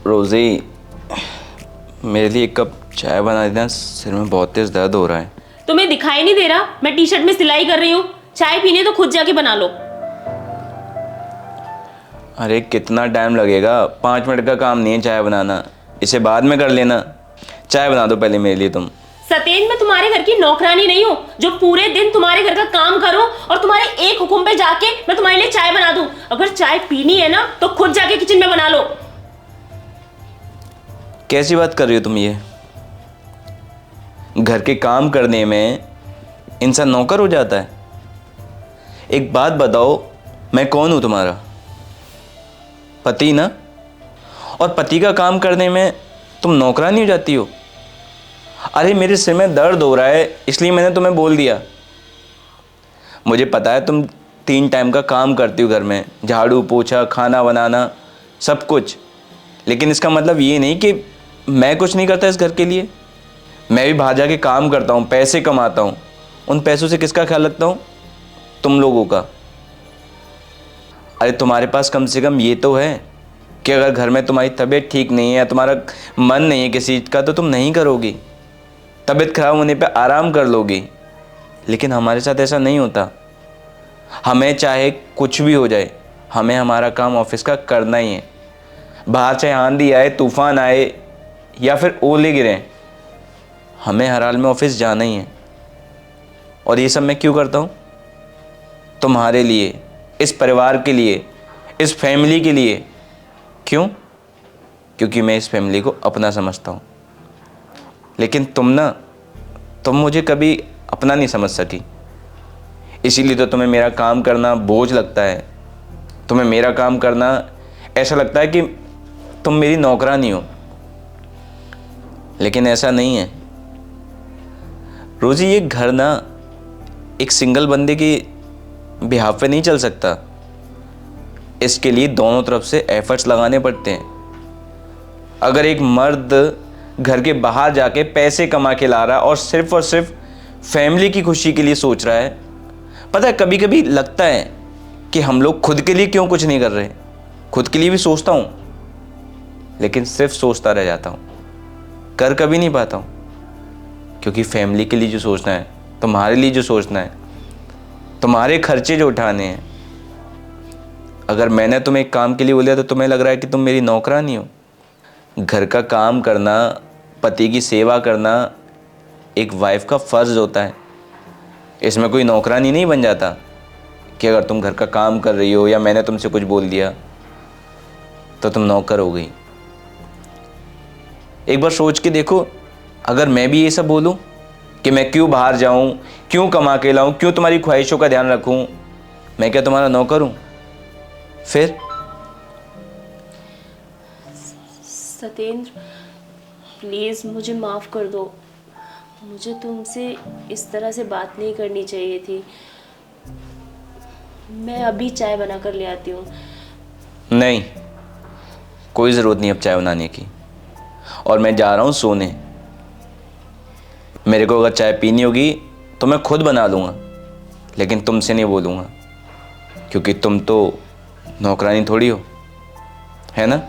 रोज़ी, मेरे लिए एक कप चाय बना देना, सिर में बहुत तेज दर्द हो रहा है। तुम्हें दिखाई नहीं दे रहा मैं टी शर्ट में सिलाई कर रही हूँ? चाय पीनी तो खुद जाके बना लो। अरे कितना टाइम लगेगा, 5 मिनट का काम नहीं है चाय बनाना, इसे बाद में कर लेना। चाय बना दो पहले मेरे लिए तुम। सतेन, मैं तुम्हारे घर की नौकरानी नहीं हूँ जो पूरे दिन तुम्हारे घर का काम करूँ और तुम्हारे एक हुक्म पे जाके मैं तुम्हारे लिए चाय बना दूँ। अगर चाय पीनी है ना तो खुद जाके किचन में बना लो। कैसी बात कर रही हो तुम ये? घर के काम करने में इंसान नौकर हो जाता है? एक बात बताओ, मैं कौन हूं तुम्हारा? पति ना? और पति का काम करने में तुम नौकरानी हो जाती हो? अरे मेरे सिर में दर्द हो रहा है इसलिए मैंने तुम्हें बोल दिया। मुझे पता है तुम 3 टाइम का काम करती हो घर में, झाड़ू पोछा खाना बनाना सब कुछ, लेकिन इसका मतलब ये नहीं कि मैं कुछ नहीं करता इस घर के लिए। मैं भी बाहर जाके काम करता हूँ, पैसे कमाता हूँ। उन पैसों से किसका ख्याल रखता हूँ? तुम लोगों का। अरे तुम्हारे पास कम से कम ये तो है कि अगर घर में तुम्हारी तबीयत ठीक नहीं है या तुम्हारा मन नहीं है किसी चीज़ का तो तुम नहीं करोगी, तबीयत खराब होने पे आराम कर लोगी। लेकिन हमारे साथ ऐसा नहीं होता। हमें चाहे कुछ भी हो जाए, हमें हमारा काम ऑफिस का करना ही है। बाहर चाहे आंधी आए, तूफान आए या फिर ओले गिरें, हमें हर हाल में ऑफिस जाना ही है। और ये सब मैं क्यों करता हूँ? तुम्हारे लिए, इस परिवार के लिए, इस फैमिली के लिए। क्यों? क्योंकि मैं इस फैमिली को अपना समझता हूँ। लेकिन तुम मुझे कभी अपना नहीं समझ सकी। इसीलिए तो तुम्हें मेरा काम करना बोझ लगता है। तुम्हें मेरा काम करना ऐसा लगता है कि तुम मेरी नौकरानी हो। लेकिन ऐसा नहीं है रोजी, ये घर ना एक सिंगल बंदे की बिहाफ पे नहीं चल सकता। इसके लिए दोनों तरफ से एफर्ट्स लगाने पड़ते हैं। अगर एक मर्द घर के बाहर जाके पैसे कमा के ला रहा है और सिर्फ फैमिली की खुशी के लिए सोच रहा है, पता है कभी कभी लगता है कि हम लोग खुद के लिए क्यों कुछ नहीं कर रहे। खुद के लिए भी सोचता हूँ, लेकिन सिर्फ सोचता रह जाता हूँ, कर कभी नहीं पाता हूँ। क्योंकि फैमिली के लिए जो सोचना है, तुम्हारे लिए जो सोचना है, तुम्हारे खर्चे जो उठाने हैं, अगर मैंने तुम्हें एक काम के लिए बोला तो तुम्हें लग रहा है कि तुम मेरी नौकरानी हो। घर का काम करना, पति की सेवा करना एक वाइफ का फ़र्ज़ होता है। इसमें कोई नौकरानी नहीं बन जाता कि अगर तुम घर का काम कर रही हो या मैंने तुमसे कुछ बोल दिया तो तुम नौकर हो गई। एक बार सोच के देखो, अगर मैं भी ये सब बोलूं कि मैं क्यों बाहर जाऊं, क्यों कमा के लाऊं, क्यों तुम्हारी ख्वाहिशों का ध्यान रखूं, मैं क्या तुम्हारा नौकर हूं? फिर सतेंद्र, प्लीज़ मुझे माफ़ कर दो। मुझे तुमसे इस तरह से बात नहीं करनी चाहिए थी। मैं अभी चाय बना कर ले आती हूँ। नहीं, कोई ज़रूरत नहीं अब चाय बनाने की, और मैं जा रहा हूँ सोने। मेरे को अगर चाय पीनी होगी तो मैं खुद बना लूँगा, लेकिन तुमसे नहीं बोलूँगा, क्योंकि तुम तो नौकरानी थोड़ी हो, है ना?